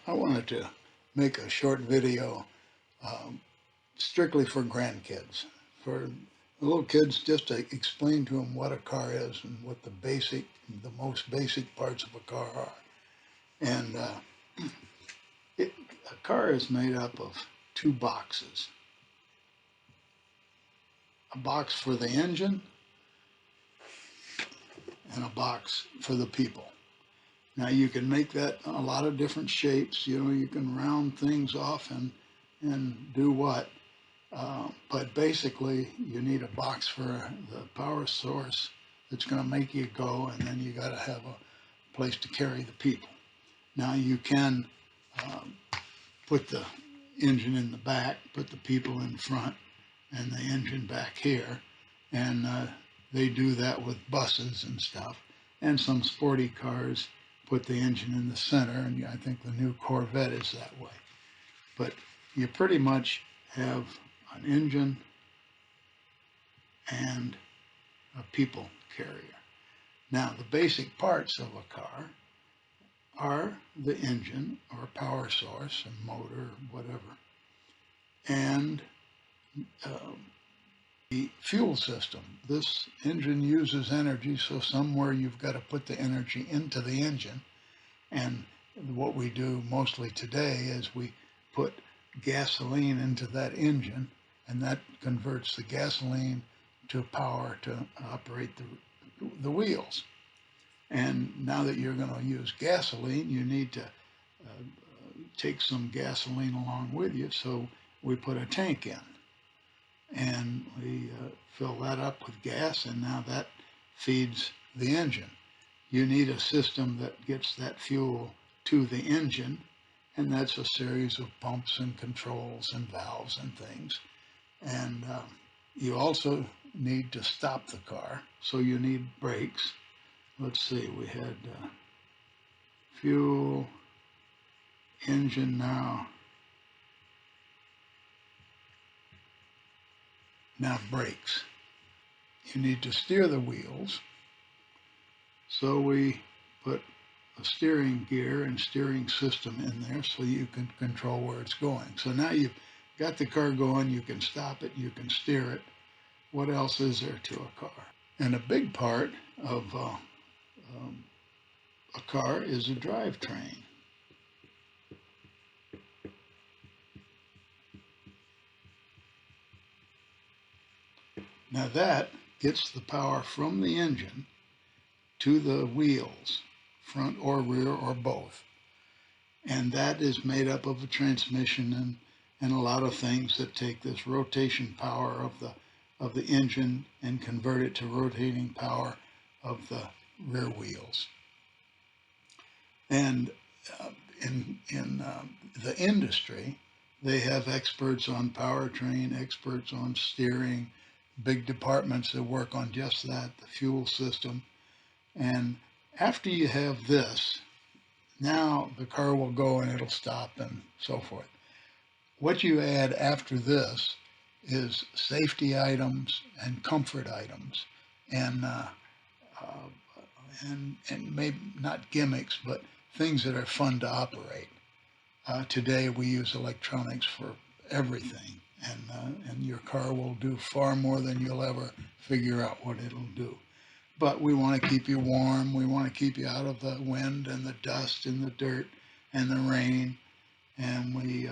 I wanted to make a short video strictly for grandkids, for little kids, just to explain to them what a car is and what the most basic parts of a car are. And a car is made up of two boxes. A box for the engine and a box for the people. Now you can make that a lot of different shapes. You know, you can round things off and do what. But basically, you need a box for the power source that's going to make you go, and then you got to have a place to carry the people. Now you can put the engine in the back, put the people in front, and the engine back here, and they do that with buses and stuff. And some sporty cars put the engine in the center, and I think the new Corvette is that way. But you pretty much have an engine and a people carrier. Now, the basic parts of a car are the engine or power source, and motor, whatever, and the fuel system. This engine uses energy, so somewhere you've got to put the energy into the engine. And what we do mostly today is we put gasoline into that engine, and that converts the gasoline to power to operate the wheels. And now that you're going to use gasoline, you need to take some gasoline along with you, so we put a tank in. And we fill that up with gas, and now that feeds the engine. You need a system that gets that fuel to the engine, and that's a series of pumps and controls and valves and things. And you also need to stop the car, so you need brakes. Let's see, we had fuel, engine now brakes. You need to steer the wheels, so we put a steering gear and steering system in there so you can control where it's going. So now you've got the car going, you can stop it, you can steer it. What else is there to a car? And a big part of a car is a drivetrain. Now that gets the power from the engine to the wheels, front or rear or both. And that is made up of a transmission and a lot of things that take this rotation power of the engine and convert it to rotating power of the rear wheels. And in the industry, they have experts on powertrain, experts on steering, big departments that work on just that, the fuel system. And after you have this, now the car will go and it'll stop and so forth. What you add after this is safety items and comfort items, and maybe not gimmicks, but things that are fun to operate. Today we use electronics for everything, and your car will do far more than you'll ever figure out what it'll do. But we want to keep you warm. We want to keep you out of the wind and the dust and the dirt and the rain, and we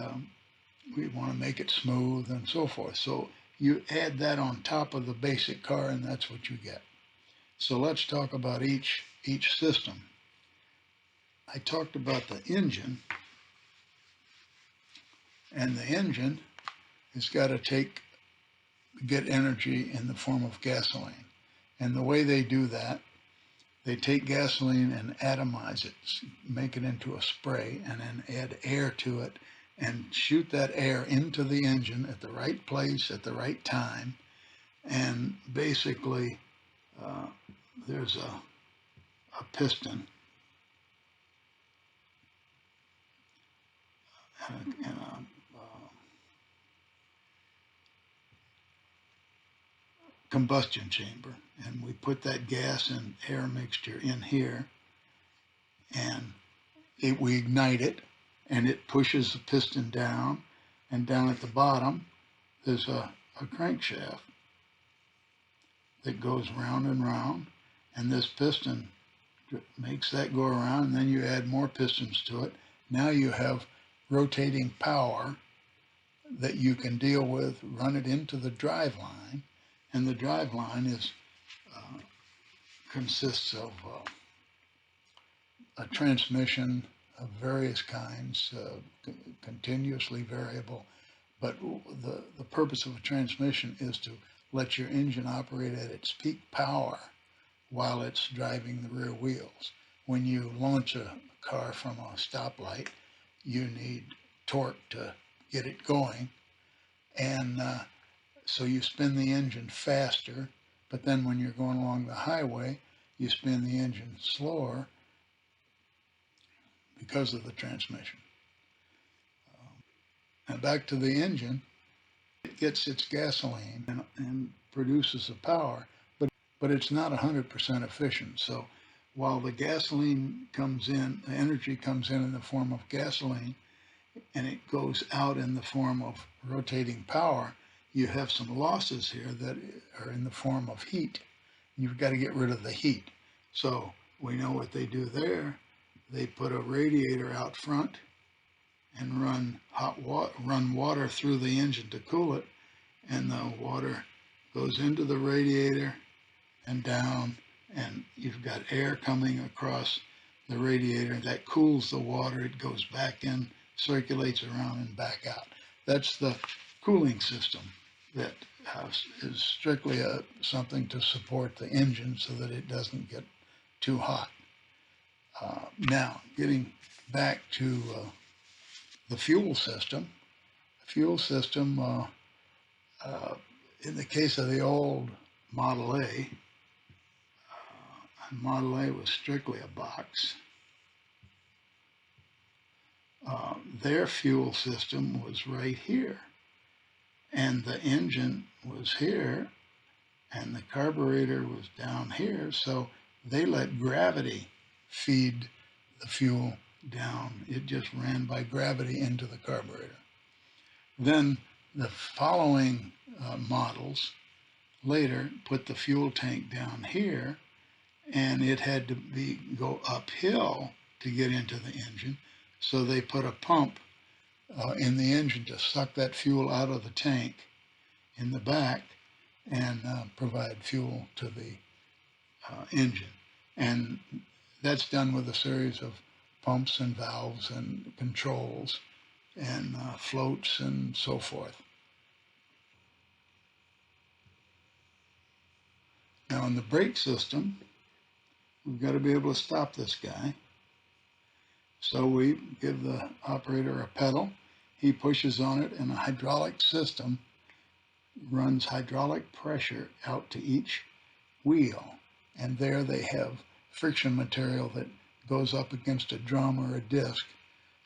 want to make it smooth and so forth. So you add that on top of the basic car, and that's what you get. So let's talk about each system. I talked about the engine, and the engine has got to get energy in the form of gasoline. And the way they do that, they take gasoline and atomize it, make it into a spray, and then add air to it and shoot that air into the engine at the right place at the right time. And basically, there's a piston and a combustion chamber, and we put that gas and air mixture in here, and we ignite it, and it pushes the piston down, and down at the bottom there's a crankshaft that goes round and round, and this piston makes that go around, and then you add more pistons to it. Now you have rotating power that you can deal with, run it into the drive line, and the drive line consists of a transmission of various kinds, continuously variable, but the purpose of a transmission is to let your engine operate at its peak power while it's driving the rear wheels. When you launch a car from a stoplight, you need torque to get it going, and so you spin the engine faster, but then when you're going along the highway, you spin the engine slower because of the transmission. Now back to the engine, it gets its gasoline and produces the power, but it's not 100% efficient. So while the gasoline comes in, the energy comes in the form of gasoline, and it goes out in the form of rotating power, you have some losses here that are in the form of heat. You've got to get rid of the heat. So we know what they do there. They put a radiator out front and run water through the engine to cool it, and the water goes into the radiator and down, and you've got air coming across the radiator that cools the water. It goes back in, circulates around, and back out. That's the cooling system that is strictly something to support the engine so that it doesn't get too hot. Now, getting back to the fuel system. The fuel system, in the case of the old Model A, Model A was strictly a box. Their fuel system was right here, and the engine was here, and the carburetor was down here, so they let gravity feed the fuel down. It just ran by gravity into the carburetor. Then the following models later put the fuel tank down here, and it had to go uphill to get into the engine, so they put a pump in the engine to suck that fuel out of the tank in the back and provide fuel to the engine. And that's done with a series of pumps and valves and controls and floats and so forth. Now in the brake system, we've got to be able to stop this guy. So we give the operator a pedal, he pushes on it, and a hydraulic system runs hydraulic pressure out to each wheel. And there they have friction material that goes up against a drum or a disc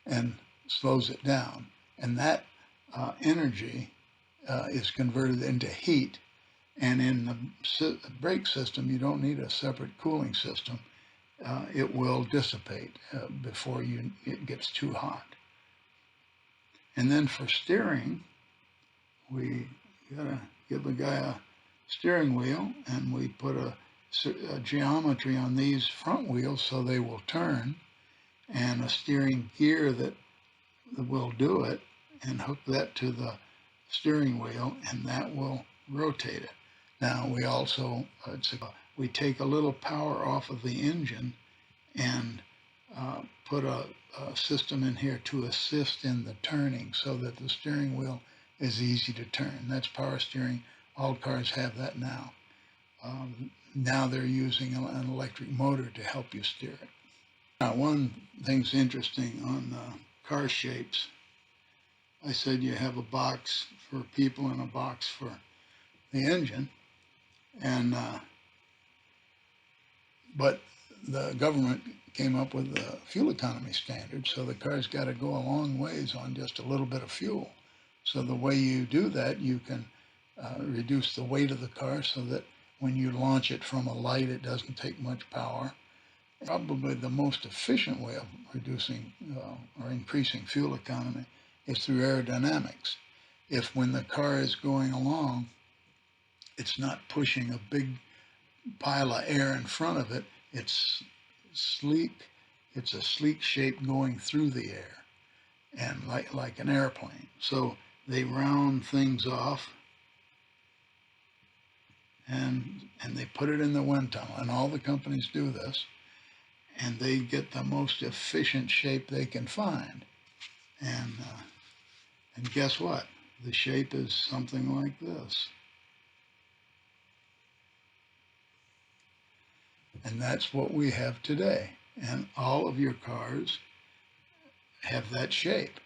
and slows it down. And that energy is converted into heat. And in the brake system, you don't need a separate cooling system. It will dissipate before it gets too hot. And then for steering, we gotta give the guy a steering wheel, and we put a geometry on these front wheels so they will turn, and a steering gear that will do it, and hook that to the steering wheel, and that will rotate it. Now we also, we take a little power off of the engine and put a system in here to assist in the turning so that the steering wheel is easy to turn. That's power steering. All cars have that now. Now they're using an electric motor to help you steer it. Now, one thing's interesting on car shapes. I said you have a box for people and a box for the engine, and but the government came up with the fuel economy standard, so the car's got to go a long ways on just a little bit of fuel. So the way you do that, you can reduce the weight of the car so that when you launch it from a light, it doesn't take much power. Probably the most efficient way of reducing or increasing fuel economy is through aerodynamics. If when the car is going along, it's not pushing a big pile of air in front of it, it's sleek, it's a sleek shape going through the air, and like an airplane. So they round things off and they put it in the wind tunnel, and all the companies do this, and they get the most efficient shape they can find. And guess what? The shape is something like this. And that's what we have today. And all of your cars have that shape.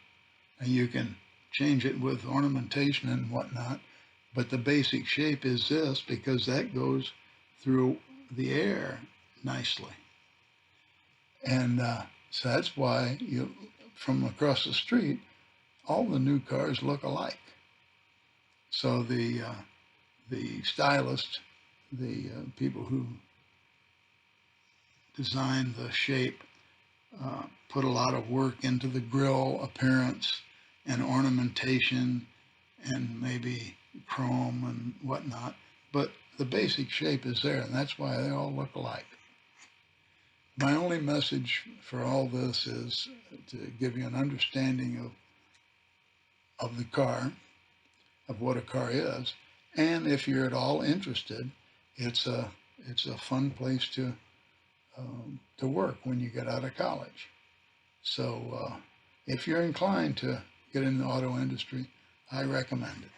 And you can change it with ornamentation and whatnot, but the basic shape is this because that goes through the air nicely. And so that's why from across the street, all the new cars look alike. So the stylists, the people who design the shape, put a lot of work into the grille appearance and ornamentation and maybe chrome and whatnot, but the basic shape is there, and that's why they all look alike. My only message for all this is to give you an understanding of the car, of what a car is, and if you're at all interested, it's a fun place to work when you get out of college. So if you're inclined to get in the auto industry, I recommend it.